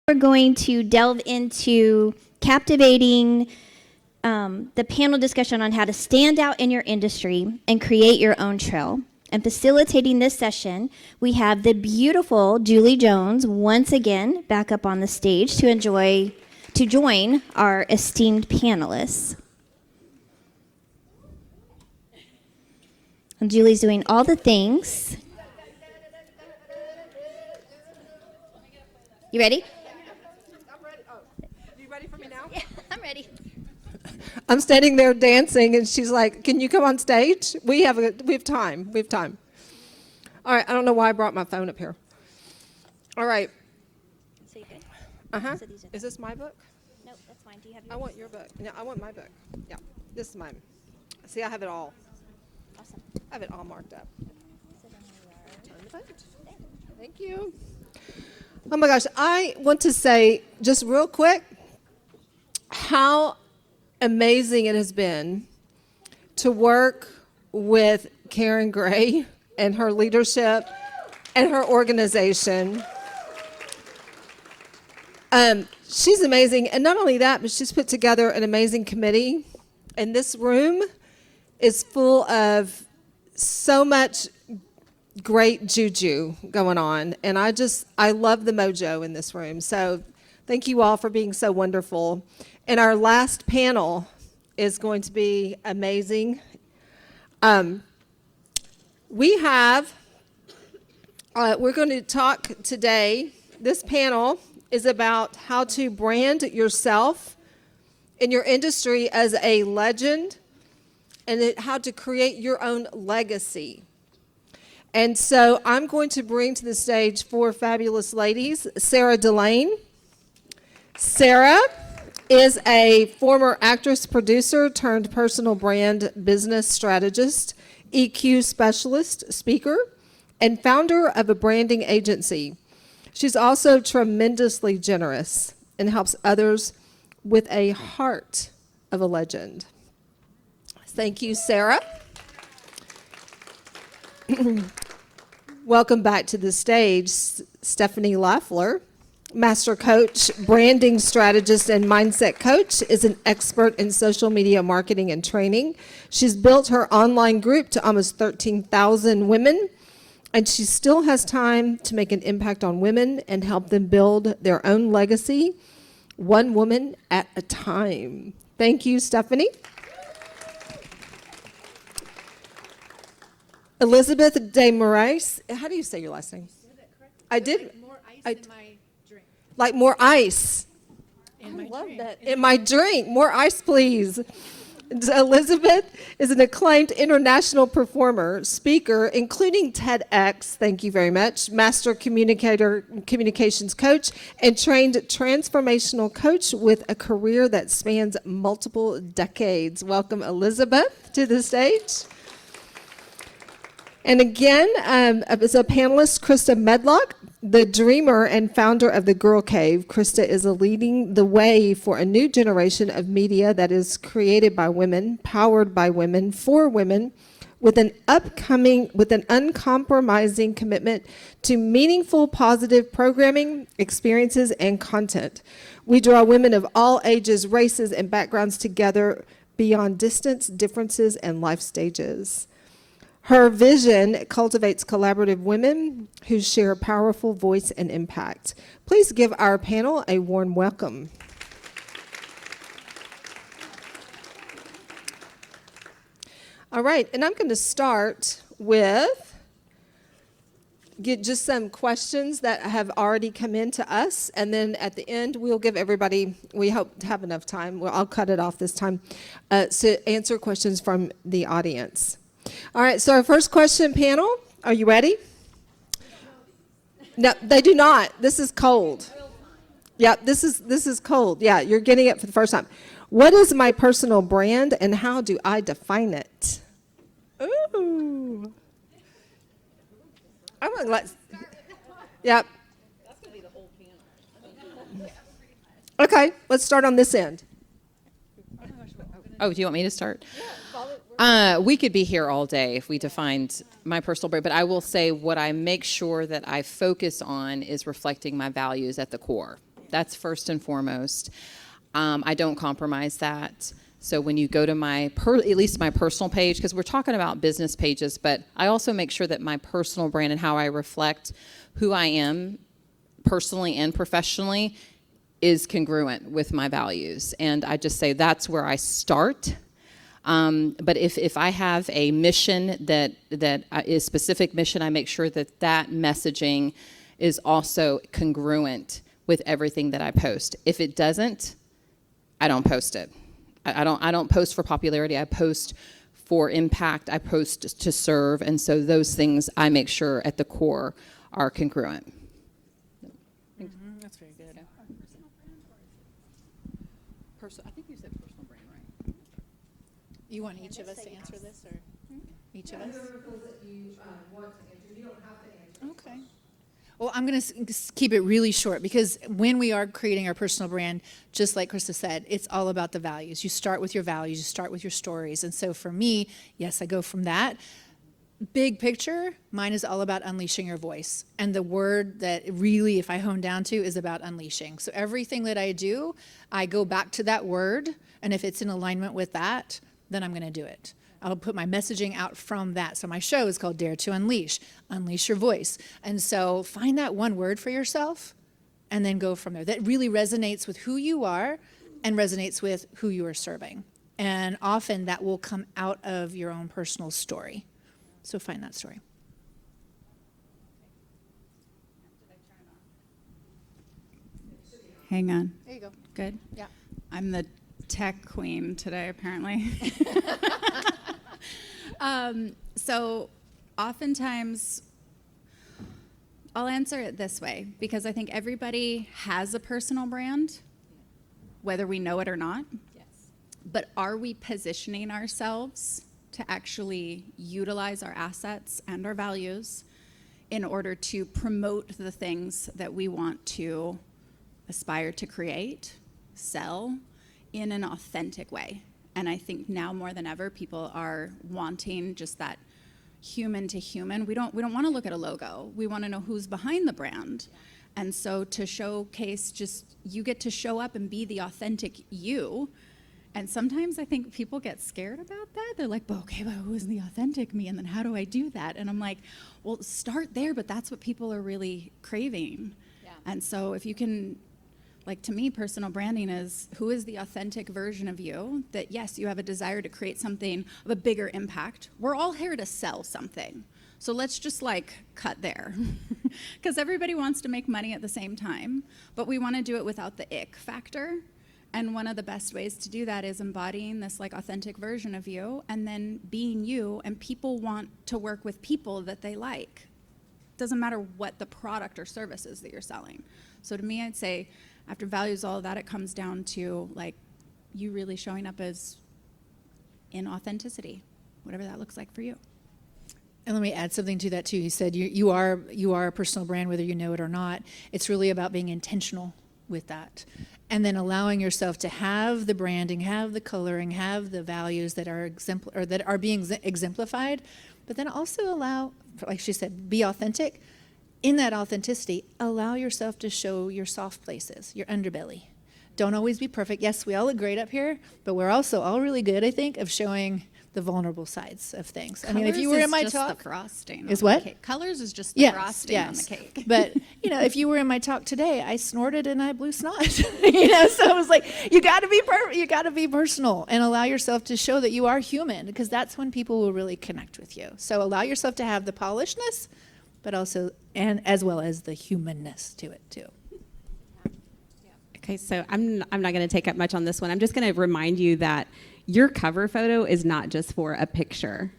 We're going to delve into captivating the panel discussion on how to stand out in your industry and create your own trail. And facilitating this session, we have the beautiful Julie Jones once again back up on the stage to join our esteemed panelists. And Julie's doing all the things. You ready? I'm ready. Oh, you ready for me now? Yeah, I'm ready. I'm standing there dancing, and she's like, "Can you come on stage? We have time. We have time." All right. I don't know why I brought my phone up here. All right. So you good? Uh-huh. So these are Is this my book? No, that's fine. Do you have yours? I want your book. No, I want my book. Yeah, this is mine. See, I have it all. Awesome. I have it all marked up. So then we are Turn the page. Thank you. Oh my gosh, I want to say just real quick how amazing it has been to work with Karen Gray and her leadership and her organization. She's amazing, and not only that, but she's put together an amazing committee, and this room is full of so much great juju going on, and I love the mojo in this room. So thank you all for being so wonderful. And our last panel is going to be amazing. We're going to talk today. This panel is about how to brand yourself in your industry as a legend and how to create your own legacy. And so I'm going to bring to the stage four fabulous ladies. Serah D'Laine. Serah is a former actress, producer, turned personal brand business strategist, EQ specialist, speaker, and founder of a branding agency. She's also tremendously generous and helps others with a heart of a legend. Thank you, Serah. Welcome back to the stage, Stephanie Lafler, master coach, branding strategist, and mindset coach, is an expert in social media marketing and training. She's built her online group to almost 13,000 women, and she still has time to make an impact on women and help them build their own legacy, one woman at a time. Thank you, Stephanie. Elizabeth de Moraes. How do you say your last name? I did. Like more ice in my drink. Like more ice. In my Love drink. that. In my drink. More ice, please. Elizabeth is an acclaimed international performer, speaker, including TEDx, thank you very much, master communications coach, and trained transformational coach with a career that spans multiple decades. Welcome, Elizabeth, to the stage. And again, as a panelist, Krista Medlock, the dreamer and founder of the Girl Cave. Krista is leading the way for a new generation of media that is created by women, powered by women, for women, with an uncompromising commitment to meaningful, positive programming, experiences, and content. We draw women of all ages, races, and backgrounds together beyond distance, differences, and life stages. Her vision cultivates collaborative women who share powerful voice and impact. Please give our panel a warm welcome. All right, and I'm going to start with just some questions that have already come in to us, and then at the end we'll give everybody, we hope to have enough time, I'll cut it off this time, to answer questions from the audience. All right, so our first question, panel, are you ready? No, they do not. This is cold. Yeah, this is cold. Yeah, you're getting it for the first time. What is my personal brand and how do I define it? Ooh. I'm gonna let. Yep. That's gonna be the whole panel. Okay, let's start on this end. Oh, do you want me to start? We could be here all day if we defined my personal brand, but I will say what I make sure that I focus on is reflecting my values at the core. That's first and foremost. I don't compromise that. So when you go to at least my personal page, because we're talking about business pages, but I also make sure that my personal brand and how I reflect who I am personally and professionally is congruent with my values. And I just say that's where I start. But if I have a mission that is specific mission, I make sure that messaging is also congruent with everything that I post. If it doesn't, I don't post it. I don't post for popularity. I post for impact. I post to serve. And so those things I make sure at the core are congruent. That's very good. I think you said personal brand, right? You want each of us to answer this, or each of us? Okay. Well, I'm going to keep it really short, because when we are creating our personal brand, just like Krista said, it's all about the values. You start with your values, you start with your stories. And so for me, yes, I go from that. Big picture, mine is all about unleashing your voice. And the word that really, if I hone down to, is about unleashing. So everything that I do, I go back to that word. And if it's in alignment with that, then I'm going to do it. I'll put my messaging out from that. So my show is called Dare to Unleash, Unleash Your Voice. And so find that one word for yourself and then go from there. That really resonates with who you are and resonates with who you are serving. And often that will come out of your own personal story. So find that story. Hang on. There you go. Good. Yeah. I'm the tech queen today, apparently. So oftentimes, I'll answer it this way, because I think everybody has a personal brand, whether we know it or not. Yes. But are we positioning ourselves to actually utilize our assets and our values in order to promote the things that we want to aspire to create, sell, in an authentic way? And I think now more than ever, people are wanting just that human to human. We don't want to look at a logo. We want to know who's behind the brand. And so to showcase, just you get to show up and be the authentic you. And sometimes I think people get scared about that. They're like, but who is the authentic me? And then how do I do that? And I'm like, well, start there, but that's what people are really craving. Yeah. And so if you can, like, to me, personal branding is who is the authentic version of you that, yes, you have a desire to create something of a bigger impact. We're all here to sell something. So let's just cut there, because everybody wants to make money at the same time, but we want to do it without the ick factor. And one of the best ways to do that is embodying this authentic version of you and then being you, and people want to work with people that they like. Doesn't matter what the product or service is that you're selling. So to me, I'd say after values, all of that, it comes down to you really showing up as in authenticity, whatever that looks like for you. And let me add something to that too. You said you are a personal brand, whether you know it or not. It's really about being intentional with that. And then allowing yourself to have the branding, have the coloring, have the values that are that are being exemplified, but then also allow, like she said, be authentic. In that authenticity, allow yourself to show your soft places, your underbelly. Don't always be perfect. Yes, we all look great up here, but we're also all really good, I think, of showing the vulnerable sides of things. I mean, if you were in my talk, talk, the frosting is on what? the cake. Colors is just the frosting on the cake. But if you were in my talk today, I snorted and I blew snot. So I was like, you got to be you got to be personal and allow yourself to show that you are human, because that's when people will really connect with you. So allow yourself to have the polishedness, but also and as well as the humanness to it too. Okay, so I'm not going to take up much on this one. I'm just going to remind you that your cover photo is not just for a picture.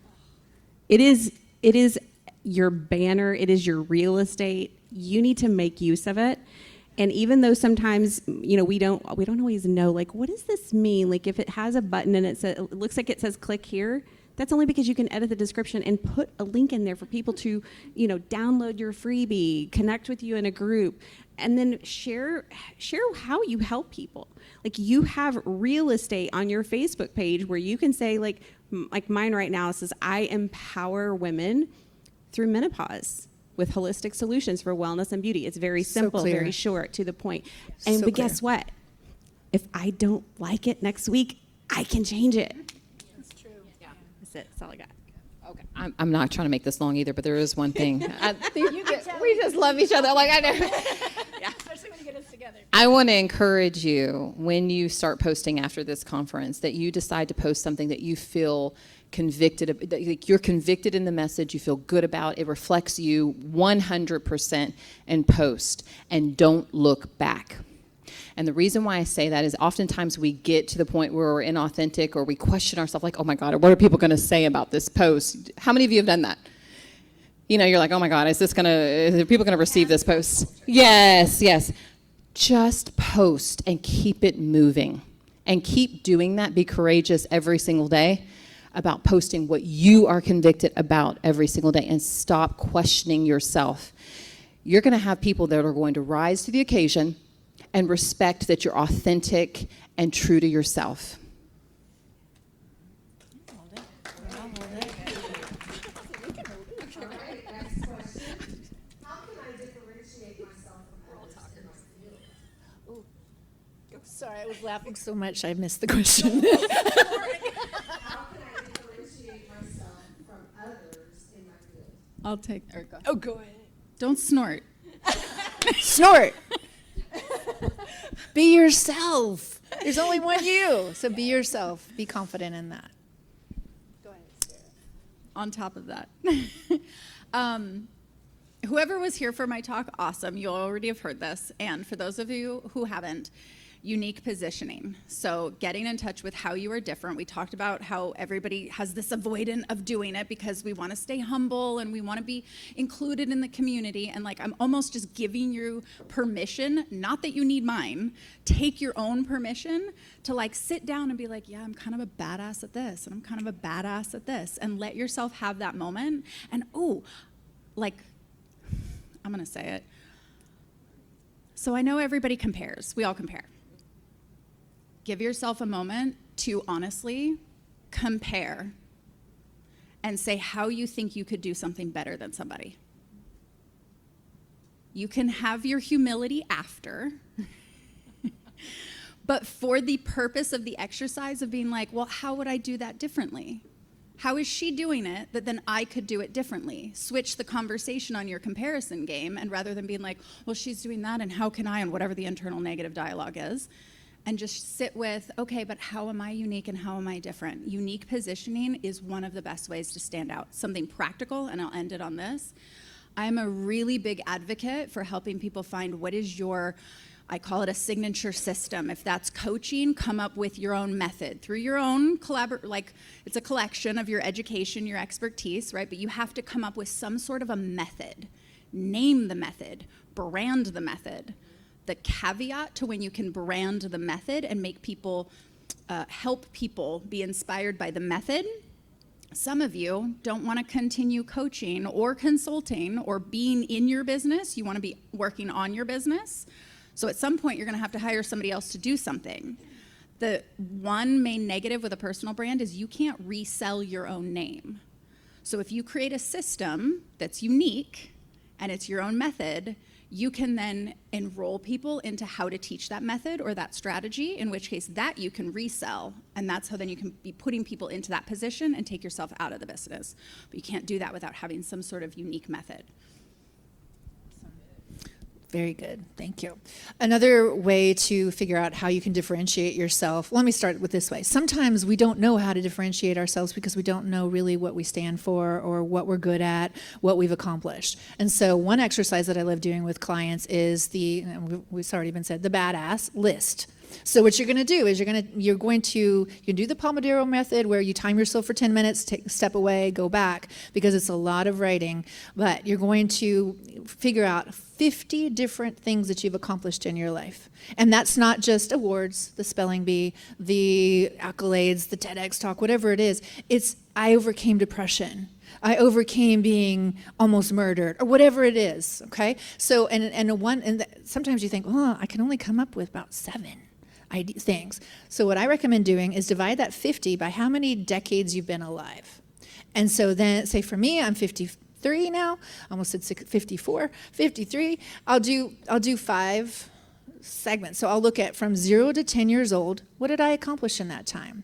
It is your banner. It is your real estate. You need to make use of it. And even though sometimes we don't always know what does this mean? If it has a button and it looks like it says click here, that's only because you can edit the description and put a link in there for people to download your freebie, connect with you in a group, and then share how you help people. You have real estate on your Facebook page where you can say, like mine right now, it says, I empower women through menopause. with holistic solutions for wellness and beauty. It's very simple, clear. very short, to the point. And So but clear. guess what? If I don't like it next week, I can change it. That's true. Yeah. That's it. That's all I got. Okay. I'm not trying to make this long either, but there is one thing. We just love each other. Like I know. Especially when you get us together. I want to encourage you when you start posting after this conference that you decide to post something that you feel convicted of, that like you're convicted in the message, you feel good about, it reflects you 100%, and post, and don't look back. And the reason why I say that is oftentimes we get to the point where we're inauthentic or we question ourselves like, oh my God, what are people going to say about this post? How many of you have done that? You know, you're like, oh my God, are people going to receive this post? Yes. Just post and keep it moving. And keep doing that. Be courageous every single day about posting what you are convicted about every single day, and stop questioning yourself. You're going to have people that are going to rise to the occasion and respect that you're authentic and true to yourself. Sorry, I was laughing so much I missed the question. How can I differentiate myself from others in my field? I'll take, or go. Oh, go ahead. Don't snort. Snort. Be yourself. There's only one you. So be yourself. Be confident in that. Go ahead, Sarah. On top of that. Whoever was here for my talk, awesome. You already have heard this. And for those of you who haven't, unique positioning. So getting in touch with how you are different. We talked about how everybody has this avoidance of doing it because we want to stay humble and we want to be included in the community. And like, I'm almost just giving you permission, not that you need mine, take your own permission to like sit down and be like, yeah, I'm kind of a badass at this and I'm kind of a badass at this, and let yourself have that moment. And I'm going to say it. So I know everybody compares. We all compare. Give yourself a moment to honestly compare and say how you think you could do something better than somebody. You can have your humility after, but for the purpose of the exercise of being like, well, how would I do that differently? How is she doing it that then I could do it differently? Switch the conversation on your comparison game, and rather than being like, well, she's doing that and how can I, and whatever the internal negative dialogue is, and just sit with, okay, but how am I unique and how am I different? Unique positioning is one of the best ways to stand out. Something practical, and I'll end it on this. I'm a really big advocate for helping people find what is your, I call it a signature system. If that's coaching, come up with your own method through your own it's a collection of your education, your expertise, right? But you have to come up with some sort of a method. Name the method, brand the method. The caveat to when you can brand the method and make people, help people be inspired by the method. Some of you don't want to continue coaching or consulting or being in your business. You want to be working on your business. So at some point, you're going to have to hire somebody else to do something. The one main negative with a personal brand is you can't resell your own name. So if you create a system that's unique and it's your own method, you can then enroll people into how to teach that method or that strategy, in which case that you can resell. And that's how then you can be putting people into that position and take yourself out of the business. But you can't do that without having some sort of unique method. Very good. Thank you. Another way to figure out how you can differentiate yourself, let me start with this way. Sometimes we don't know how to differentiate ourselves because we don't know really what we stand for or what we're good at, what we've accomplished. And so one exercise that I love doing with clients is it's already been said, the badass list. So what you're going to do is you can do the Pomodoro method where you time yourself for 10 minutes, take a step away, go back, because it's a lot of writing, but you're going to figure out 50 different things that you've accomplished in your life. And that's not just awards, the spelling bee, the accolades, the TEDx talk, whatever it is. It's I overcame depression. I overcame being almost murdered, or whatever it is, okay? So, sometimes you think, oh, I can only come up with about 7 things. So what I recommend doing is divide that 50 by how many decades you've been alive. And so then, say for me, I'm 55, 53 now. I almost said 54, 53. I'll do 5 segments. So I'll look at from 0 to 10 years old. What did I accomplish in that time?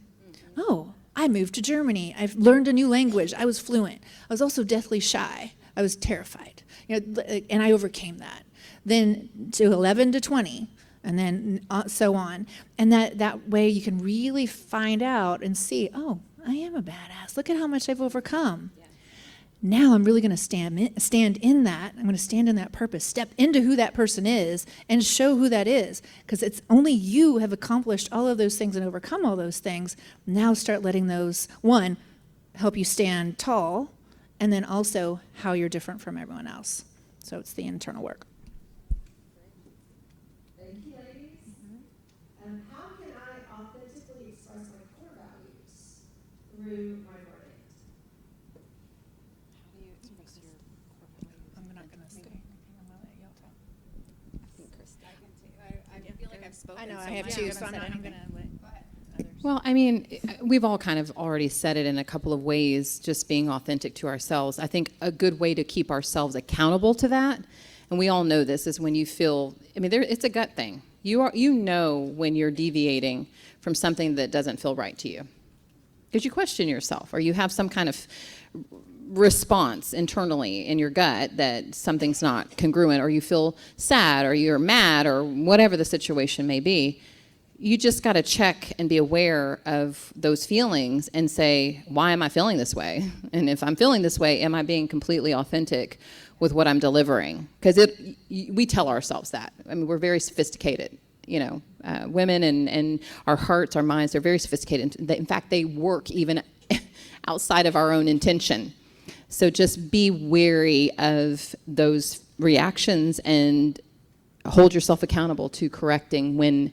Oh, I moved to Germany. I've learned a new language. I was fluent. I was also deathly shy. I was terrified. And I overcame that. Then to 11 to 20, and then so on. And that way you can really find out and see, oh, I am a badass. Look at how much I've overcome. Yeah. Now I'm really going to stand in that. I'm going to stand in that purpose, step into who that person is, and show who that is. Because it's only you have accomplished all of those things and overcome all those things. Now start letting those, one, help you stand tall, and then also how you're different from everyone else. So it's the internal work. Thank you, ladies. How can I authentically express my core values through my brand? I'm not going to stay. I'm going to let y'all talk. I feel like I've spoken. I know, so I have much. too, so I'm going to let others. Well, I mean, we've all kind of already said it in a couple of ways, just being authentic to ourselves. I think a good way to keep ourselves accountable to that, and we all know this, is when you feel, I mean, it's a gut thing. You know when you're deviating from something that doesn't feel right to you. Because you question yourself, or you have some kind of response internally in your gut that something's not congruent, or you feel sad, or you're mad, or whatever the situation may be. You just got to check and be aware of those feelings and say, why am I feeling this way? And if I'm feeling this way, am I being completely authentic with what I'm delivering? Because we tell ourselves that. I mean, we're very sophisticated, women and our hearts, our minds, they're very sophisticated. In fact, they work even outside of our own intention. So just be wary of those reactions and hold yourself accountable to correcting when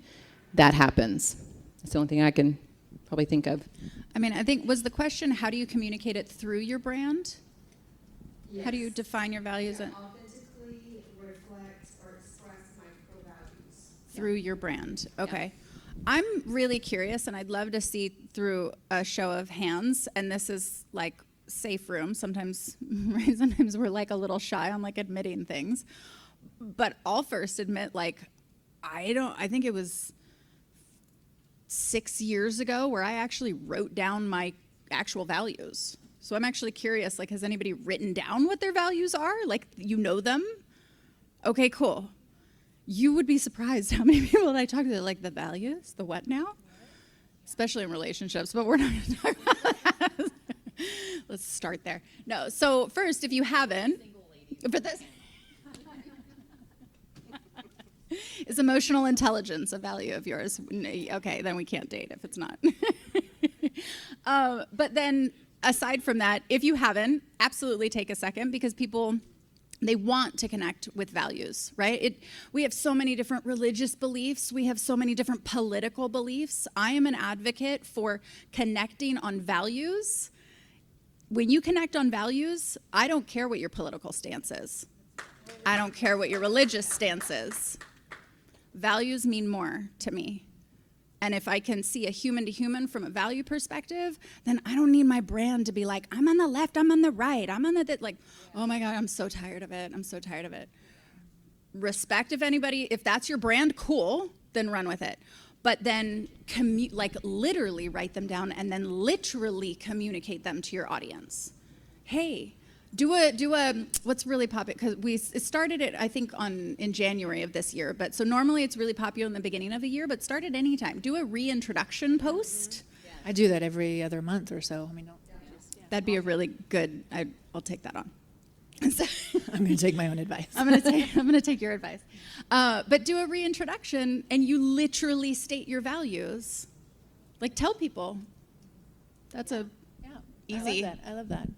that happens. That's the only thing I can probably think of. I mean, I think, was the question, how do you communicate it through your brand? Yes. How do you define your values Authentically reflect or express my core values. through your brand? Okay. I'm really curious, and I'd love to see through a show of hands, and this is like safe room. Sometimes we're like a little shy on like admitting things. But I'll first admit, like, I think it was 6 years ago where I actually wrote down my actual values. So I'm actually curious, like, has anybody written down what their values are? Like, you know them? Okay, cool. You would be surprised how many people that I talk to, like, the values, the what now? Especially in relationships, but we're not going to talk about that. Let's start there. No, so first, if you haven't, but this is emotional intelligence a value of yours? Okay, then we can't date if it's not. But then, aside from that, if you haven't, absolutely take a second, because people, they want to connect with values, right? We have so many different religious beliefs. We have so many different political beliefs. I am an advocate for connecting on values. When you connect on values, I don't care what your political stance is. I don't care what your religious stance is. Values mean more to me. And if I can see a human to human from a value perspective, then I don't need my brand to be like, I'm on the left, I'm on the right, I'm on the, like, oh my God, I'm so tired of it. I'm so tired of it. Respect, if that's your brand, cool, then run with it. But then literally write them down and then literally communicate them to your audience. Hey, do a what's really popular, because it started it, I think, in January of this year, but so normally it's really popular in the beginning of the year, but start at any time. Do a reintroduction post. I do that every other month or so. I mean, That'd be a really good, I'll take that on. I'm going to take my own advice. I'm going to take your advice. But do a reintroduction and you literally state your values. Like, tell people. That's easy. I love that.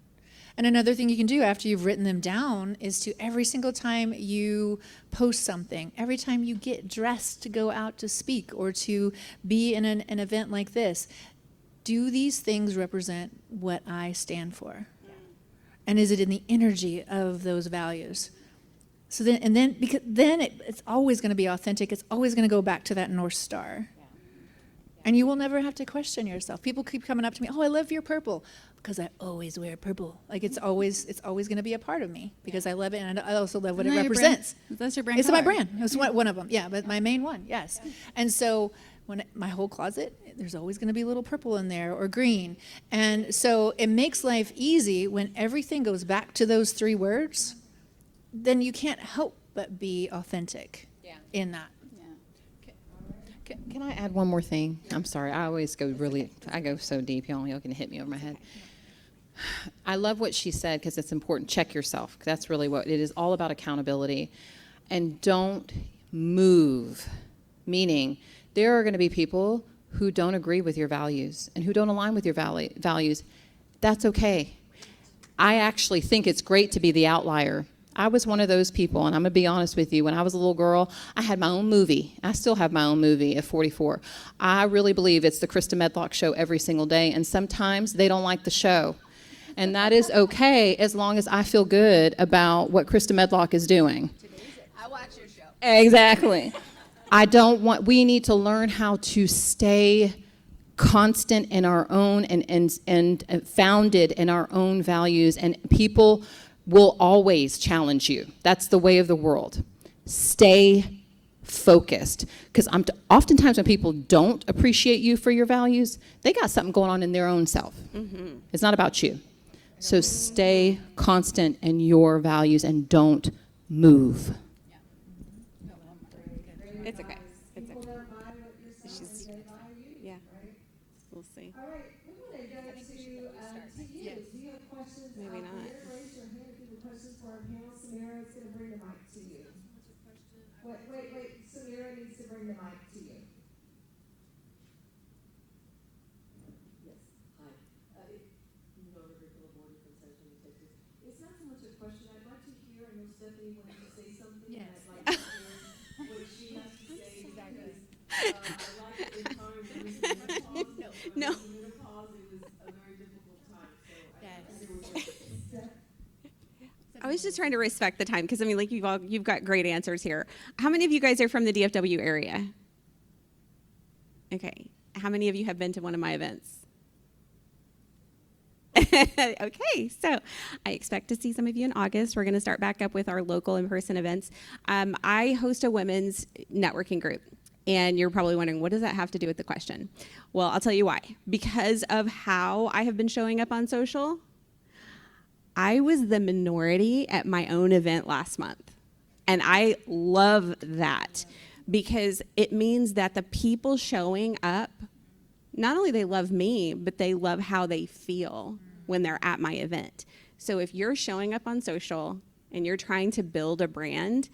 And another thing you can do after you've written them down is to, every single time you post something, every time you get dressed to go out to speak or to be in an event like this, do these things represent what I stand for? Yeah. And is it in the energy of those values? So because then it's always going to be authentic. It's always going to go back to that North Star. Yeah. And you will never have to question yourself. People keep coming up to me, oh, I love your purple, because I always wear purple. Like it's always going to be a part of me because I love it, and I also love what it Isn't that your represents. brand? That's your brand It's my color. brand. It's one of them. Yeah, but my main one, yes. And so when my whole closet, there's always going to be a little purple in there or green. And so it makes life easy when everything goes back to those three words. Then you can't help but be authentic in that. Can I add one more thing? I'm sorry. I go so deep, y'all can hit me over my head. I love what she said because it's important. Check yourself. That's really what it is, all about accountability. And don't move, meaning there are going to be people who don't agree with your values and who don't align with your values. That's okay. I actually think it's great to be the outlier. I was one of those people, and I'm going to be honest with you. When I was a little girl, I had my own movie. I still have my own movie at 44. I really believe it's the Krista Medlock show every single day, and sometimes they don't like the show. And that is okay as long as I feel good about what Krista Medlock is doing. I watch your show. Exactly. We need to learn how to stay constant in our own and founded in our own values, and people will always challenge you. That's the way of the world. Stay focused. Because oftentimes when people don't appreciate you for your values, they got something going on in their own self. Mm-hmm. It's not about you. So stay constant in your values and don't move. It's okay. It's okay. Yeah. We'll see. All right, we're going to go to you. Do you have questions? Maybe not. Raise your hand if you have questions for our panel. Samira is going to bring the mic to you. Wait. Samira needs to bring the mic to you. Yes. Hi. Board from Texas. It's not so much a question. I'd like to hear. I know Stephanie wanted to say something. Yes. And I'd like to hear what she has to say because I like it in time. No. Menopause, it was a very difficult time. So I was just trying to respect the time because like you've got great answers here. How many of you guys are from the DFW area? Okay. How many of you have been to one of my events? Okay, so I expect to see some of you in August. We're going to start back up with our local in-person events. I host a women's networking group. And you're probably wondering, what does that have to do with the question? Well, I'll tell you why. Because of how I have been showing up on social, I was the minority at my own event last month. And I love that because it means that the people showing up, not only they love me, but they love how they feel when they're at my event. So if you're showing up on social and you're trying to build a brand,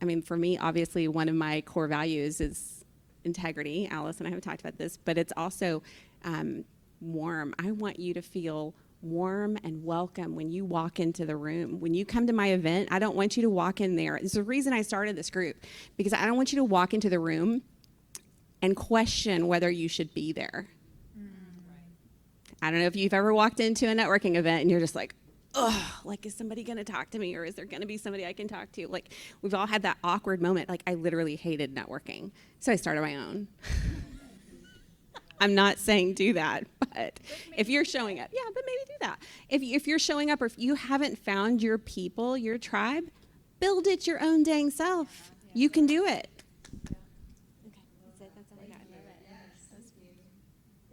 I mean, for me, obviously, one of my core values is integrity. Alice and I have talked about this, but it's also warm. I want you to feel warm and welcome when you walk into the room. When you come to my event, I don't want you to walk in there. It's the reason I started this group, because I don't want you to walk into the room and question whether you should be there. I don't know if you've ever walked into a networking event and you're just like, oh, like, is somebody going to talk to me, or is there going to be somebody I can talk to? Like, we've all had that awkward moment. Like, I literally hated networking, so I started my own. I'm not saying do that, but if you're showing up, yeah, but maybe do that. If you're showing up, or if you haven't found your people, your tribe, build it your own dang self. You can do it. Okay, that's it. That's all I got.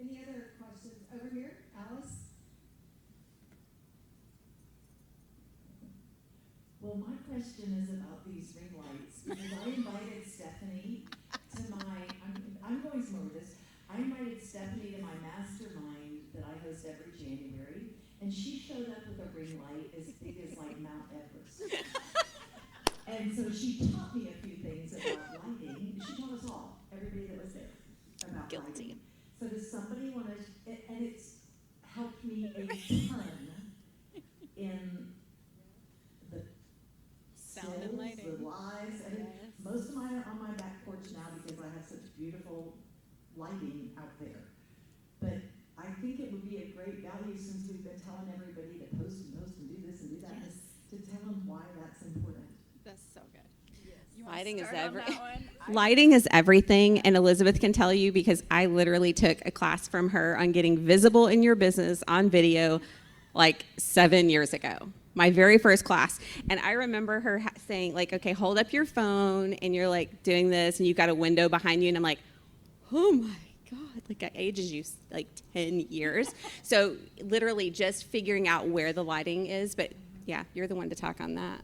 Any other questions? Over here, Alice? Well, my question is about these ring lights, because I invited Stephanie to I'm going somewhere with this. I invited Stephanie to my mastermind that I host every January, and she showed up with a ring light as big as like Mount Everest. And so she taught me a few things about lighting. She taught us all, everybody that was there, about lighting. So does somebody want to, and it's helped me a ton in the Sound and lighting. the lives, and most of mine are on my back porch now because I have such beautiful lighting out there. But I think it would be a great value, since we've been telling everybody to post and do this and do that, to tell them why that's important. That's so good. Lighting is everything, and Elizabeth can tell you because I literally took a class from her on getting visible in your business on video like 7 years ago. My very first class. And I remember her saying, like, okay, hold up your phone, and you're like doing this, and you've got a window behind you, and I'm like, oh my God, like I ages you like 10 years. So literally just figuring out where the lighting is, but yeah, you're the one to talk on that.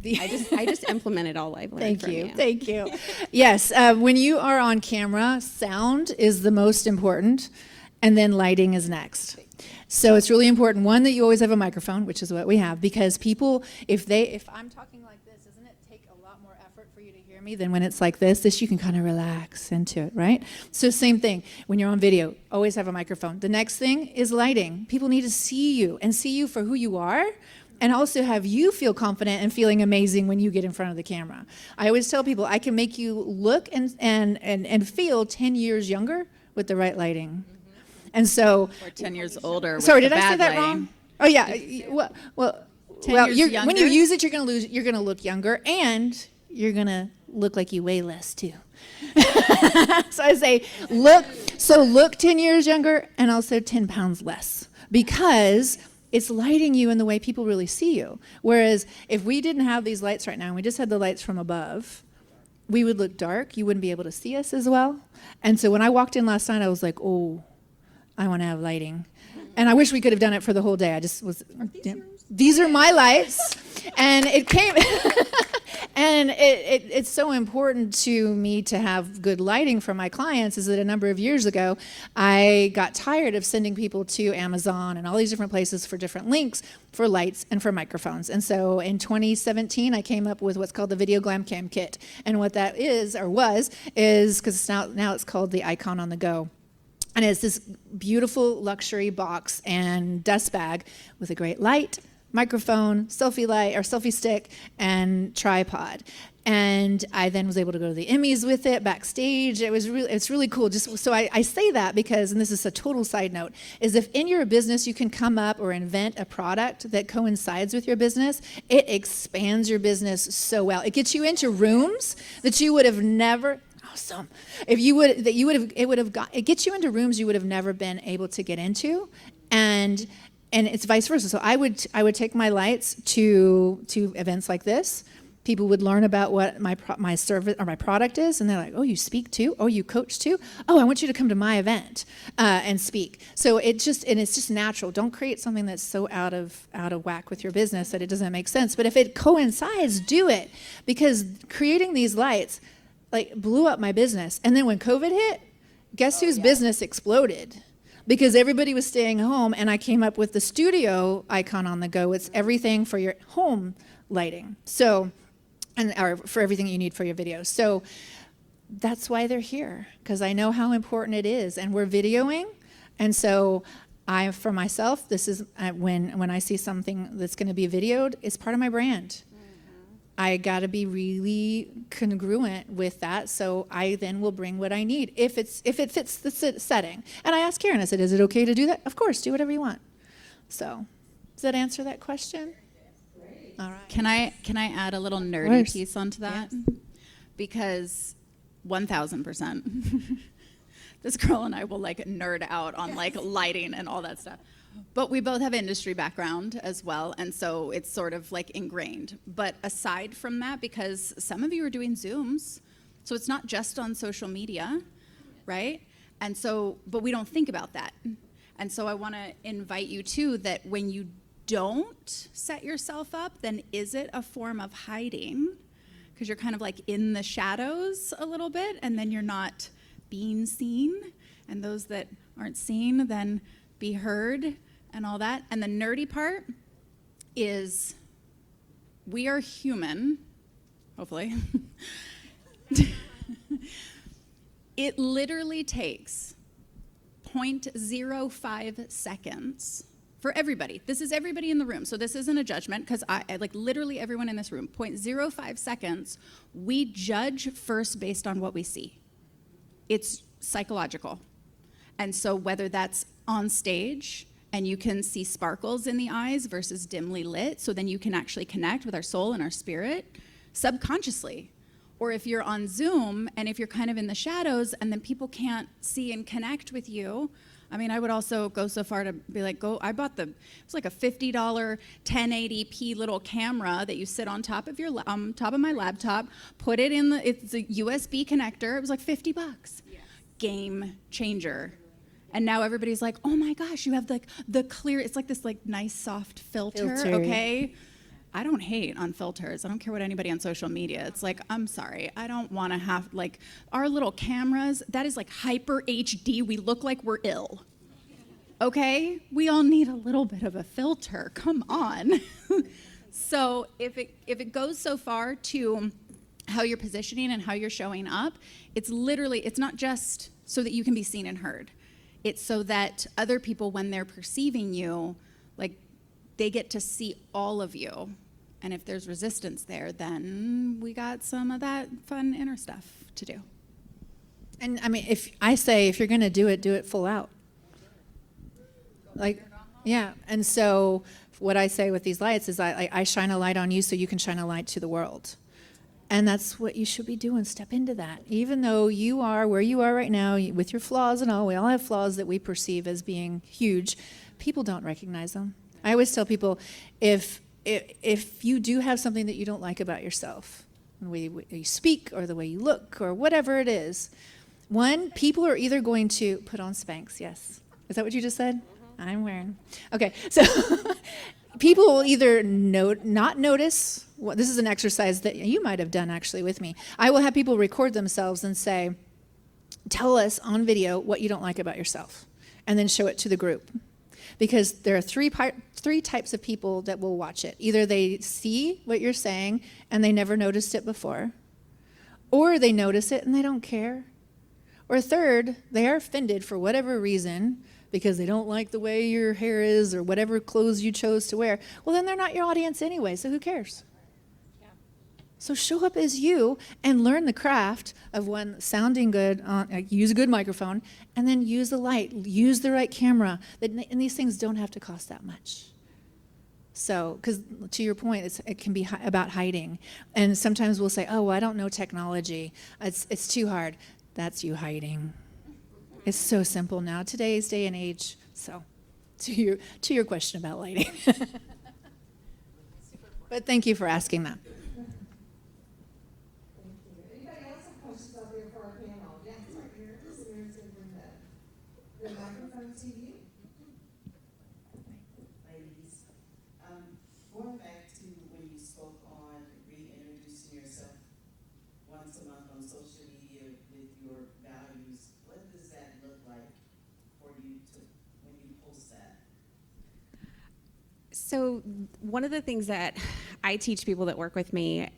I just implemented all I've learned from you. Thank you. Yes, when you are on camera, sound is the most important, and then lighting is next. So it's really important, one, that you always have a microphone, which is what we have, because people, if I'm talking like this, doesn't it take a lot more effort for you to hear me than when it's like this? This you can kind of relax into it, right? So same thing, when you're on video, always have a microphone. The next thing is lighting. People need to see you and see you for who you are, and also have you feel confident and feeling amazing when you get in front of the camera. I always tell people I can make you look and feel 10 years younger with the right lighting. And so, Or 10 years older. sorry, with did the I say bad that lighting. wrong? Oh yeah. Well, 10 years when you younger? use it, you're gonna look younger, and you're gonna look like you weigh less too. So I say, look 10 years younger, and also 10 pounds less, because it's lighting you in the way people really see you. Whereas if we didn't have these lights right now, and we just had the lights from above, we would look dark. You wouldn't be able to see us as well. And so when I walked in last night, I was like, oh, I want to have lighting. And I wish we could have done it for the whole day. I just was, these are my lights. And it came, and it's so important to me to have good lighting for my clients, is that a number of years ago, I got tired of sending people to Amazon and all these different places for different links for lights and for microphones. And so in 2017, I came up with what's called the Video Glam Cam Kit. And what that is, or was, is, because now it's called the Icon on the Go. And it's this beautiful luxury box and dust bag with a great light, microphone, selfie light or selfie stick, and tripod. And I then was able to go to the Emmys with it backstage. It's really cool. Just so I say that because, and this is a total side note, is if in your business you can come up or invent a product that coincides with your business, it expands your business so well. It gets you into rooms that you would have never. Awesome. It gets you into rooms you would have never been able to get into, and it's vice versa. So I would take my lights to events like this. People would learn about what my service or my product is, and they're like, "Oh, you speak too? Oh, you coach too? Oh, I want you to come to my event and speak." So it's just natural. Don't create something that's so out of whack with your business that it doesn't make sense. But if it coincides, do it, because creating these lights like blew up my business. And then when COVID hit, guess whose business exploded? Because everybody was staying home, and I came up with the studio Icon on the Go. It's everything for your home lighting. So, or for everything you need for your videos. So that's why they're here, because I know how important it is, and we're videoing. And so for myself, this is when I see something that's going to be videoed, it's part of my brand. I got to be really congruent with that, so I then will bring what I need if it fits the setting. And I asked Karen, I said, "Is it okay to do that?" Of course, do whatever you want. So, does that answer that question? All right. Can I add a little nerdy piece onto that? Yes. Because 1,000%, this girl and I will like nerd out on like lighting and all that stuff. But we both have industry background as well, and so it's sort of like ingrained. But aside from that, because some of you are doing Zooms, so it's not just on social media, right? And so, but we don't think about that. And so I want to invite you too, that when you don't set yourself up, then is it a form of hiding? Because you're kind of like in the shadows a little bit, and then you're not being seen. And those that aren't seen then be heard and all that. And the nerdy part is we are human, hopefully. It literally takes 0.05 seconds for everybody. This is everybody in the room, so this isn't a judgment, because I like literally everyone in this room, 0.05 seconds, we judge first based on what we see. It's psychological. And so whether that's on stage and you can see sparkles in the eyes versus dimly lit, so then you can actually connect with our soul and our spirit subconsciously. Or if you're on Zoom and if you're kind of in the shadows and then people can't see and connect with you. I mean, I would also go so far to be like, I bought it was like a $50 1080p little camera that you sit on top of top of my laptop, put it in it's a USB connector. It was like $50. Yeah. Game changer. And now everybody's like, oh my gosh, you have like the clear, it's like this like nice soft filter. Okay. I don't hate on filters. I don't care what anybody on social media. It's like, I'm sorry. I don't want to have like our little cameras. That is like hyper HD. We look like we're ill. Okay? We all need a little bit of a filter. Come on. So if it goes so far to how you're positioning and how you're showing up, it's not just so that you can be seen and heard. It's so that other people, when they're perceiving you, like they get to see all of you. And if there's resistance there, then we got some of that fun inner stuff to do. And I mean, if you're going to do it full out. Like, yeah. And so what I say with these lights is I shine a light on you so you can shine a light to the world. And that's what you should be doing. Step into that. Even though you are where you are right now with your flaws and all, we all have flaws that we perceive as being huge. People don't recognize them. I always tell people, if you do have something that you don't like about yourself, the way you speak or the way you look or whatever it is, one, people are either going to put on Spanx, yes. Is that what you just said? Mm-hmm. I'm wearing. Okay, so people will either not notice. Well, this is an exercise that you might have done actually with me. I will have people record themselves and say, tell us on video what you don't like about yourself, and then show it to the group. Because there are three types of people that will watch it. Either they see what you're saying and they never noticed it before, or they notice it and they don't care. Or third, they are offended for whatever reason because they don't like the way your hair is or whatever clothes you chose to wear. Well, then they're not your audience anyway, so who cares? Yeah. So show up as you and learn the craft of one, sounding good, use a good microphone, and then use the light, use the right camera. And these things don't have to cost that much. So, because to your point, it can be about hiding. And sometimes we'll say, oh, well, I don't know technology. It's too hard. That's you hiding. It's so simple now, today's day and age. So, to your question about lighting. But thank you for asking that. Anybody else have questions out there for our panel? Yes, right here. Here's the microphone to you. Ladies, going back to when you spoke on reintroducing yourself once a month on social media with your values, what does that look like for you when you post that? So one of the things that I teach people that work with me,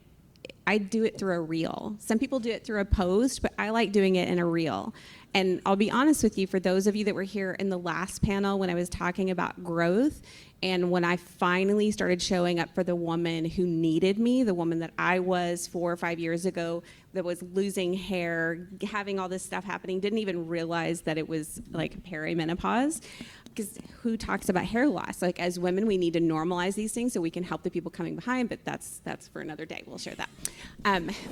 I do it through a reel. Some people do it through a post, but I like doing it in a reel. And I'll be honest with you, for those of you that were here in the last panel when I was talking about growth, and when I finally started showing up for the woman who needed me, the woman that I was 4 or 5 years ago that was losing hair, having all this stuff happening, didn't even realize that it was like perimenopause. Because who talks about hair loss? Like, as women, we need to normalize these things so we can help the people coming behind, but that's for another day. We'll share that.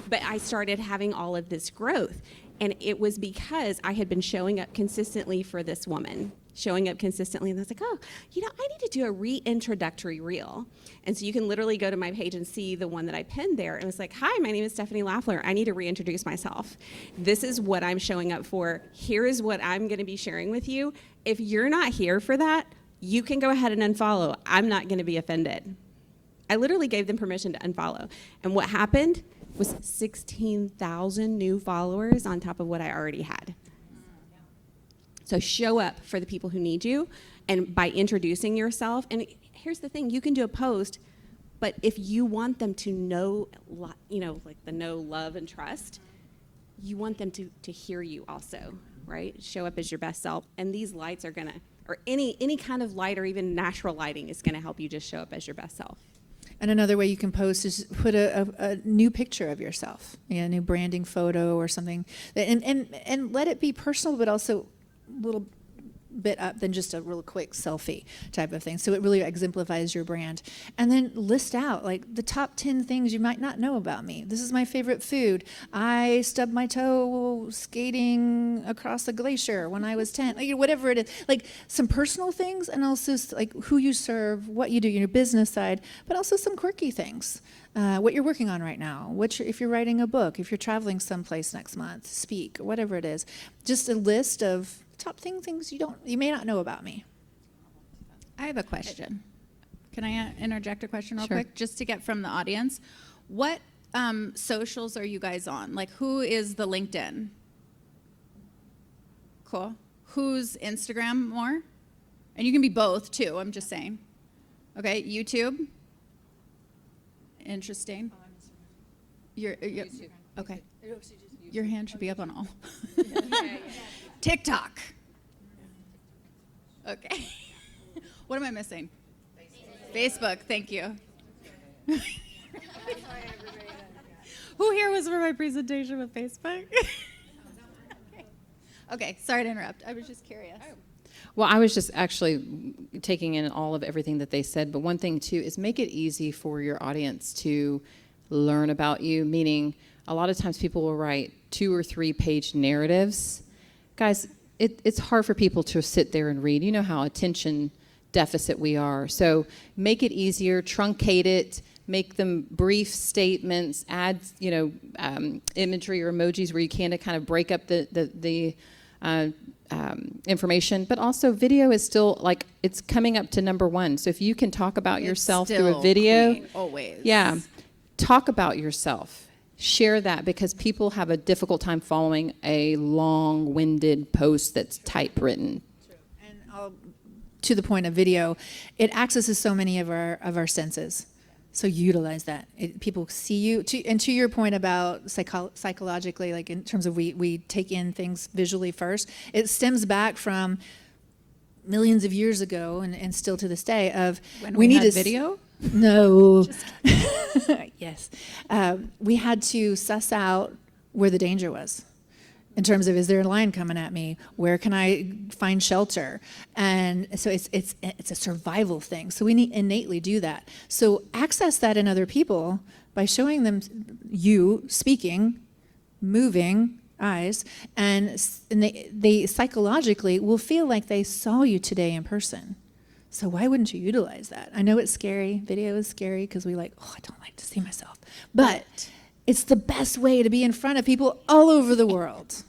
But I started having all of this growth, and it was because I had been showing up consistently for this woman, showing up consistently, and I was like, oh, I need to do a reintroductory reel. And so you can literally go to my page and see the one that I pinned there, and it's like, hi, my name is Stephanie Lafler. I need to reintroduce myself. This is what I'm showing up for. Here is what I'm going to be sharing with you. If you're not here for that, you can go ahead and unfollow. I'm not going to be offended. I literally gave them permission to unfollow. And what happened was 16,000 new followers on top of what I already had. So show up for the people who need you, and by introducing yourself. And here's the thing, you can do a post, but if you want them to know, like the know, love, and trust, you want them to hear you also, right? Show up as your best self. And these lights are gonna, or any kind of light or even natural lighting is gonna help you just show up as your best self. And another way you can post is put a new picture of yourself, a new branding photo or something, and let it be personal, but also little bit up than just a real quick selfie type of thing. So it really exemplifies your brand. And then list out like the top 10 things you might not know about me. This is my favorite food. I stubbed my toe skating across a glacier when I was 10. Like, whatever it is, like some personal things, and also like who you serve, what you do, your business side, but also some quirky things. What you're working on right now, if you're writing a book, if you're traveling someplace next month, speak, whatever it is. Just a list of top things you may not know about me. I have a question. Can I interject a question real Sure. quick, just to get from the audience? What socials are you guys on? Like, who is the LinkedIn? Cool. Who's Instagram more? And you can be both too. I'm just saying. Okay, YouTube. Interesting. You're okay. Your hand should be up on all. TikTok. Okay. What am I missing? Facebook. Thank you. Who here was for my presentation with Facebook? Okay. Sorry to interrupt. I was just curious. Well, I was just actually taking in all of everything that they said, but one thing too is make it easy for your audience to learn about you, meaning a lot of times people will write 2 or 3 page narratives. Guys, it's hard for people to sit there and read. You know how attention deficit we are. So make it easier, truncate it, make them brief statements, add imagery or emojis where you can to kind of break up the information, but also video is still like it's coming up to number 1. So if you can talk about yourself through a video, queen, always. Yeah, talk about yourself. Share that, because people have a difficult time following a long-winded post that's typewritten. And to the point of video, it accesses so many of our senses. So utilize that. People see you. And to your point about psychologically, like in terms of we take in things visually first, it stems back from millions of years ago and still to this day of when we need had to video. No. Yes. We had to suss out where the danger was. In terms of, is there a lion coming at me? Where can I find shelter? And so it's a survival thing. So we innately do that. So access that in other people by showing them you speaking, moving eyes, and they psychologically will feel like they saw you today in person. So why wouldn't you utilize that? I know it's scary. Video is scary because I don't like to see myself. But it's the best way to be in front of people all over the world.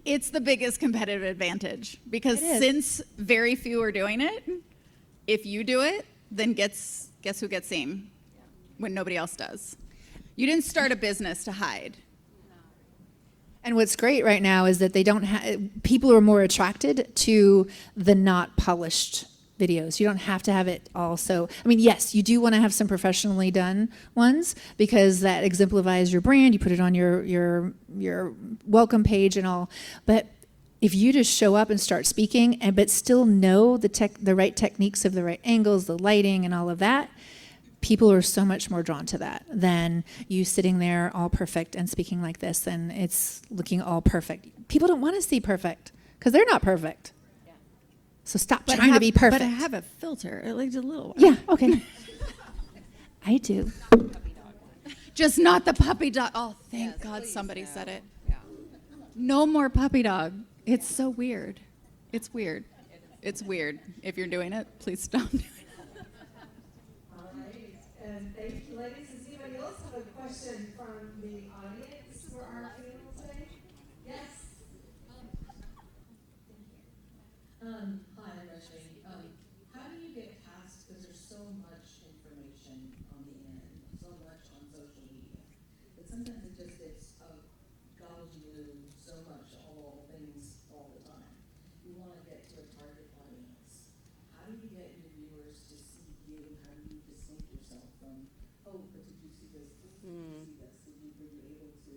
It's the biggest competitive advantage, because since very few are doing it, if you do it, then guess who gets seen when nobody else does? You didn't start a business to hide. And what's great right now is that people are more attracted to the not polished videos. You don't have to have it all. So, I mean, yes, you do want to have some professionally done ones, because that exemplifies your brand. You put it on your welcome page and all. But if you just show up and start speaking, but still know the right techniques of the right angles, the lighting, and all of that, people are so much more drawn to that than you sitting there all perfect and speaking like this, and it's looking all perfect. People don't want to see perfect because they're not perfect. So stop trying to be perfect. But I have a filter. It like a little. Yeah, okay. I do. Just not the puppy dog. Oh, thank God somebody said it. Yeah. No more puppy dog. It's so weird. It's weird. It's weird. If you're doing it, please stop doing it. All right. And thank you, ladies. Does anybody else have a question from the audience for our panel today? Yes. Hi, I'm Ashley. How do you get past, because there's so much information on the internet, so much on social media, but sometimes it just gets gobbledygook, so much, all things all the time. You want to get to a target audience. How do you get your viewers to see you? How do you distinct yourself from, oh, but did you see this? Did you see this? Were you able to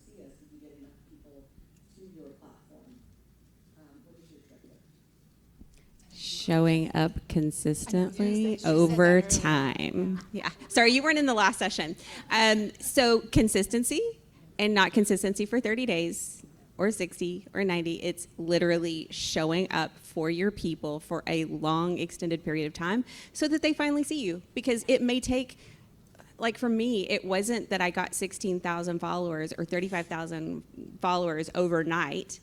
see us? Did you get enough people to your platform? What is your trick there? Showing up consistently over time. Yeah. Sorry, you weren't in the last session. So consistency, and not consistency for 30 days. or 60 or 90. It's literally showing up for your people for a long extended period of time so that they finally see you. Because it may take, like for me, it wasn't that I got 16,000 followers or 35,000 followers overnight.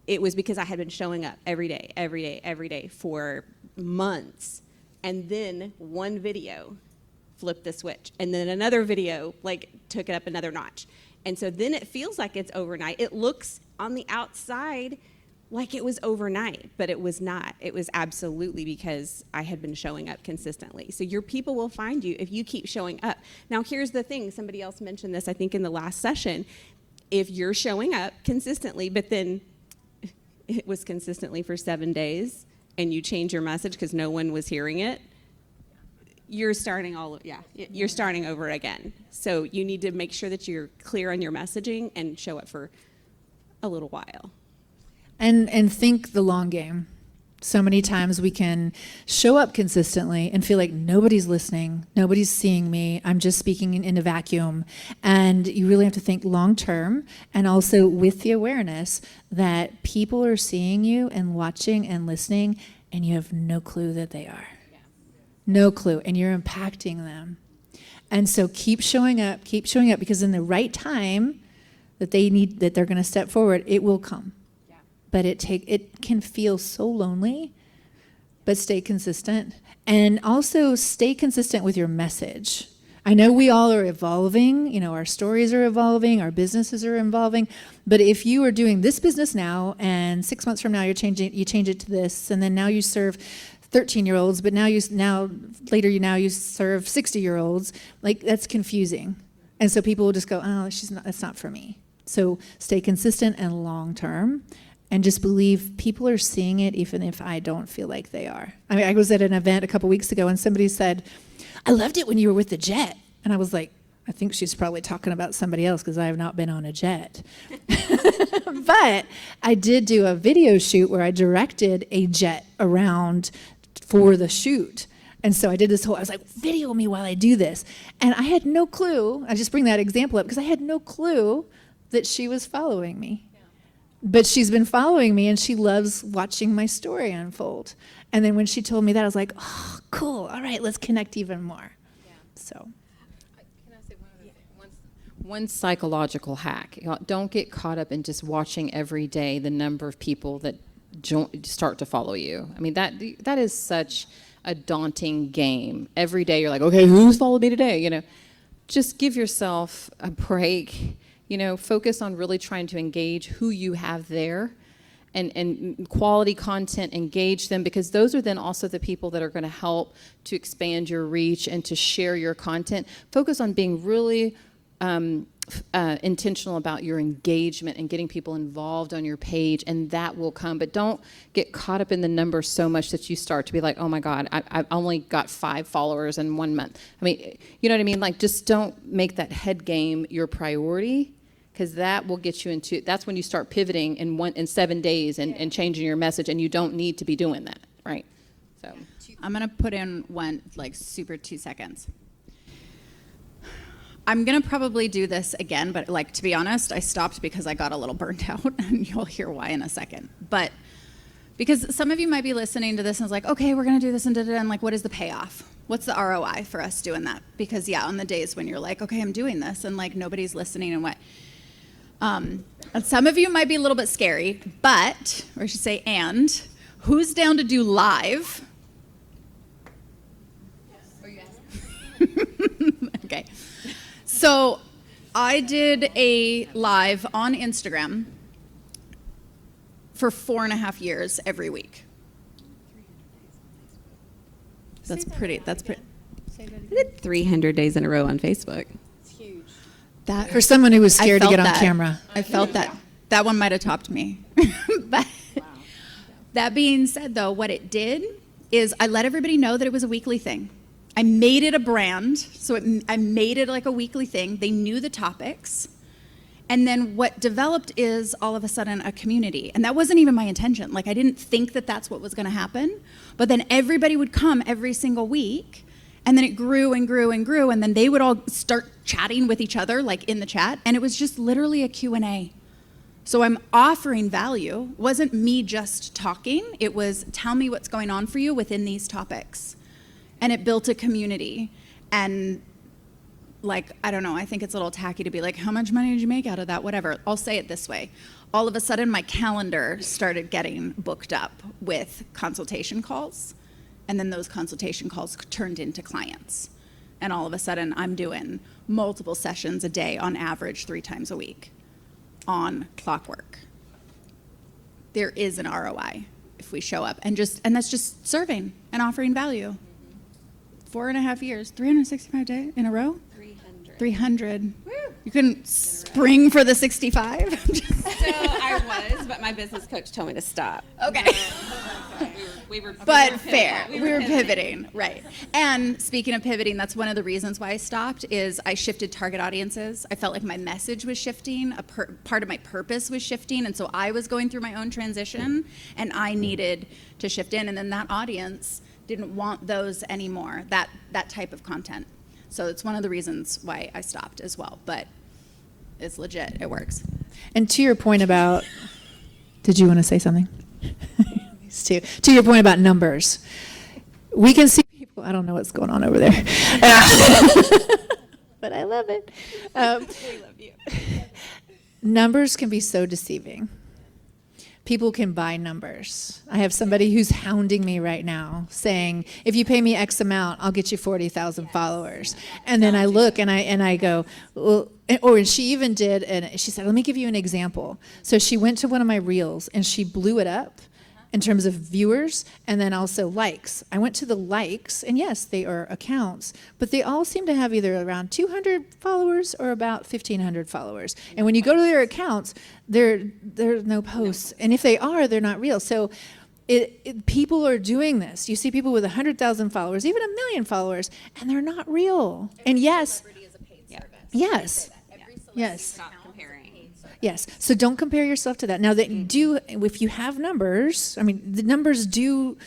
It was because I had been showing up every day for months. And then one video flipped the switch. And then another video like took it up another notch. And so then it feels like it's overnight. It looks on the outside like it was overnight, but it was not. It was absolutely because I had been showing up consistently. So your people will find you if you keep showing up. Now, here's the thing. Somebody else mentioned this, I think, in the last session. If you're showing up consistently, but then it was consistently for 7 days, and you change your message because no one was hearing it, you're starting you're starting over again. So you need to make sure that you're clear on your messaging and show up for a little while. And think the long game. So many times we can show up consistently and feel like nobody's listening, nobody's seeing me, I'm just speaking in a vacuum. And you really have to think long term, and also with the awareness that people are seeing you and watching and listening, and you have no clue that they are. No clue, and you're impacting them. And so keep showing up, because in the right time that they're going to step forward, it will come. But it can feel so lonely, but stay consistent. And also stay consistent with your message. I know we all are evolving, our stories are evolving, our businesses are evolving, but if you are doing this business now and 6 months from now you change it to this, and then now you serve 13-year-olds, but now you serve 60-year-olds, like that's confusing. And so people will just go, oh, that's not for me. So stay consistent and long term. And just believe people are seeing it even if I don't feel like they are. I mean, I was at an event a couple weeks ago and somebody said, I loved it when you were with the jet. And I was like, I think she's probably talking about somebody else because I have not been on a jet. But I did do a video shoot where I directed a jet around for the shoot. And so I did I was like, video me while I do this. And I had no clue. I just bring that example up because I had no clue that she was following me. But she's been following me, and she loves watching my story unfold. And then when she told me that, I was like, oh, cool. All right, let's connect even more. Yeah. So. Can I say one other thing? One psychological hack. Don't get caught up in just watching every day the number of people that start to follow you. I mean, that is such a daunting game. Every day you're like, okay, who's followed me today? Just give yourself a break. Focus on really trying to engage who you have there, and quality content, engage them, because those are then also the people that are going to help to expand your reach and to share your content. Focus on being really intentional about your engagement and getting people involved on your page, and that will come. But don't get caught up in the numbers so much that you start to be like, oh my God, I've only got 5 followers in 1 month. I mean, you know what I mean? Like, just don't make that head game your priority, because that will get you into, that's when you start pivoting in 7 days and changing your message, and you don't need to be doing that, right? So I'm going to put in one, super 2 seconds. I'm going to probably do this again, but to be honest, I stopped because I got a little burnt out, and you'll hear why in a second. But because some of you might be listening to this and it's like, okay, we're going to do this and what is the payoff? What's the ROI for us doing that? Because on the days when you're like, okay, I'm doing this and nobody's listening and what. And some of you might be a little bit scary, but, or I should say, and, who's down to do live? Yes. Okay. So I did a live on Instagram for 4.5 years every week. That's pretty. I did 300 days in a row on Facebook. That for someone who was scared to get on camera. I felt that. That one might have topped me. But that being said, though, what it did is I let everybody know that it was a weekly thing. I made it a brand, so I made it like a weekly thing. They knew the topics. And then what developed is all of a sudden a community. And that wasn't even my intention. I didn't think that that's what was going to happen. But then everybody would come every single week. And then it grew and grew and grew, and then they would all start chatting with each other, in the chat, and it was just literally a Q&A. So I'm offering value. It wasn't me just talking. It was tell me what's going on for you within these topics. And it built a community. And like, I don't know, I think it's a little tacky to be like, how much money did you make out of that? Whatever. I'll say it this way. All of a sudden, my calendar started getting booked up with consultation calls. And then those consultation calls turned into clients. And all of a sudden, I'm doing multiple sessions a day on average 3 times a week on clockwork. There is an ROI if we show up and that's just serving and offering value. 4.5 years, 365 days in a row? 300. Woo. You couldn't spring for the 65? So I was, but my business coach told me to stop. Okay. We were But fair. We were pivoting, right. And speaking of pivoting, that's one of the reasons why I stopped is I shifted target audiences. I felt like my message was shifting, part of my purpose was shifting, and so I was going through my own transition, and I needed to shift in, and then that audience didn't want those anymore, that type of content. So it's one of the reasons why I stopped as well, but it's legit, it works. And to your point about, did you want to say something? These two. To your point about numbers, we can see people, I don't know what's going on over there. But I love it. We love you. Numbers can be so deceiving. People can buy numbers. I have somebody who's hounding me right now saying, if you pay me X amount, I'll get you 40,000 followers. And then I look and I go, well, or she even did, and she said, let me give you an example. So she went to one of my reels and she blew it up in terms of viewers and then also likes. I went to the likes, and yes, they are accounts, but they all seem to have either around 200 followers or about 1,500 followers. And when you go to their accounts, there's no posts. And if they are, they're not real. So people are doing this. You see people with 100,000 followers, even 1 million followers, and they're not real. And yes. Yes. Yes. Stop comparing. Yes. So don't compare yourself to that. Now that you do, if you have numbers, I mean, the numbers do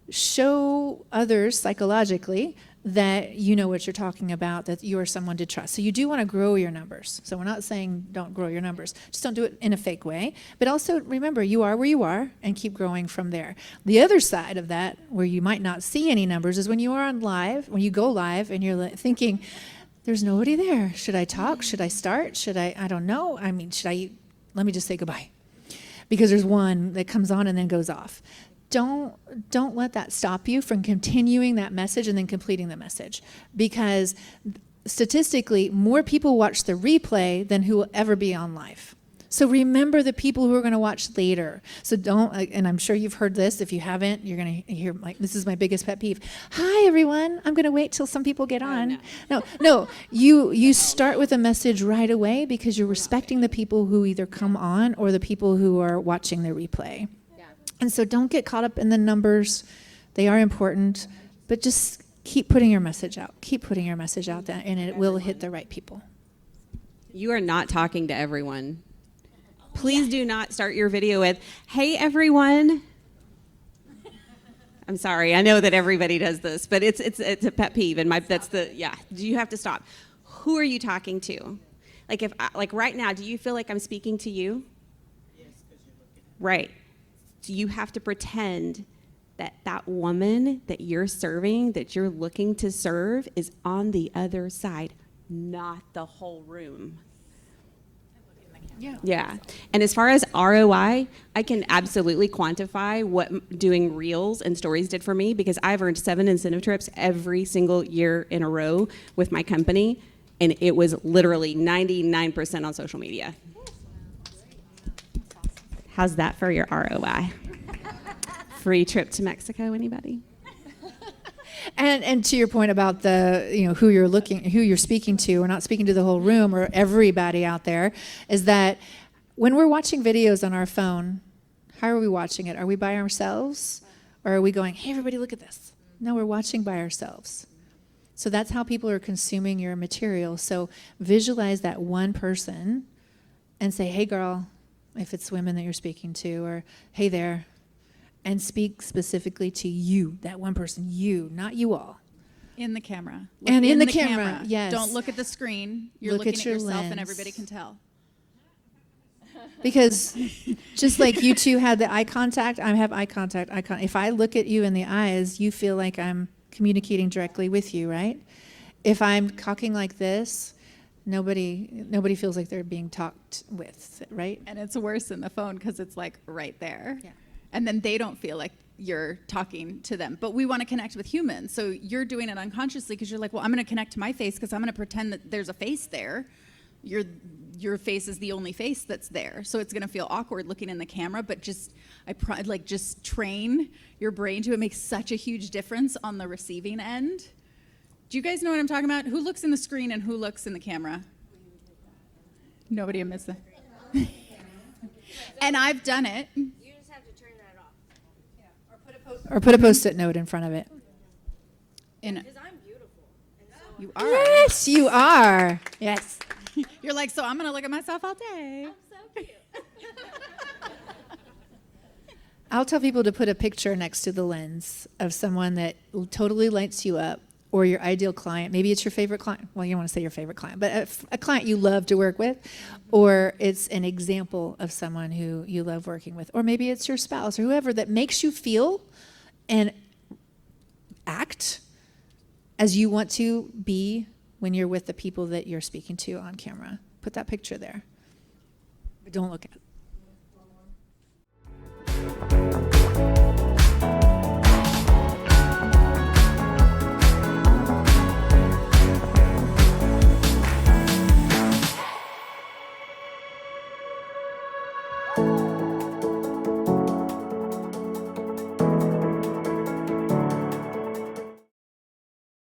show others psychologically that you know what you're talking about, that you are someone to trust. So you do want to grow your numbers. So we're not saying don't grow your numbers. Just don't do it in a fake way. But also remember, you are where you are and keep growing from there. The other side of that, where you might not see any numbers, is when you are on live, when you go live and you're thinking, there's nobody there. Should I talk? Should I start? Should I don't know. I mean, let me just say goodbye. Because there's one that comes on and then goes off. Don't let that stop you from continuing that message and then completing the message. Because statistically, more people watch the replay than who will ever be on live. So remember the people who are going to watch later. So don't, and I'm sure you've heard this. If you haven't, you're going to hear, like, this is my biggest pet peeve. Hi, everyone. I'm going to wait till some people get on. No. You start with a message right away because you're respecting the people who either come on or the people who are watching the replay. Yeah. And so don't get caught up in the numbers. They are important, but just keep putting your message out. Keep putting your message out there, and it will hit the right people. You are not talking to everyone. Please do not start your video with, hey, everyone. I'm sorry. I know that everybody does this, but it's a pet peeve. And you have to stop. Who are you talking to? Like right now, do you feel like I'm speaking to you? Yes, because you're looking at Right. So you have to pretend that woman that you're serving, that you're looking to serve, is on the other side, not the whole room. Yeah. And as far as ROI, I can absolutely quantify what doing reels and stories did for me, because I've earned 7 incentive trips every single year in a row with my company, and it was literally 99% on social media. How's that for your ROI? Free trip to Mexico, anybody? And to your point about who you're speaking to, or not speaking to the whole room or everybody out there, is that when we're watching videos on our phone, how are we watching it? Are we by ourselves, or are we going, hey, everybody, look at this? No, we're watching by ourselves. So that's how people are consuming your material. So visualize that one person and say, hey, girl, if it's women that you're speaking to, or hey there. And speak specifically to you, that one person, you, not you all. In the camera. And in the camera, yes. Don't look at the screen. You're Look looking at at your yourself, lens. and everybody can tell. Because just like you two had the eye contact, I have eye contact. If I look at you in the eyes, you feel like I'm communicating directly with you, right? If I'm talking like this, nobody feels like they're being talked with, right? And it's worse in the phone because it's like right there. Yeah. And then they don't feel like you're talking to them. But we want to connect with humans. So you're doing it unconsciously because you're like, well, I'm going to connect to my face because I'm going to pretend that there's a face there. Your face is the only face that's there. So it's going to feel awkward looking in the camera, but just train your brain to it. Makes such a huge difference on the receiving end. Do you guys know what I'm talking about? Who looks in the screen and who looks in the camera? Nobody admits that. And I've done it. You just have to turn that off. Or put a Post-it note in front of it. Because I'm beautiful. you are. Yes, you are. Yes. You're like, so I'm going to look at myself all day. I'm so cute. I'll tell people to put a picture next to the lens of someone that totally lights you up, or your ideal client. Maybe it's your favorite client. Well, you don't want to say your favorite client, but a client you love to work with, or it's an example of someone who you love working with, or maybe it's your spouse or whoever that makes you feel and act as you want to be when you're with the people that you're speaking to on camera. Put that picture there. But don't look at it.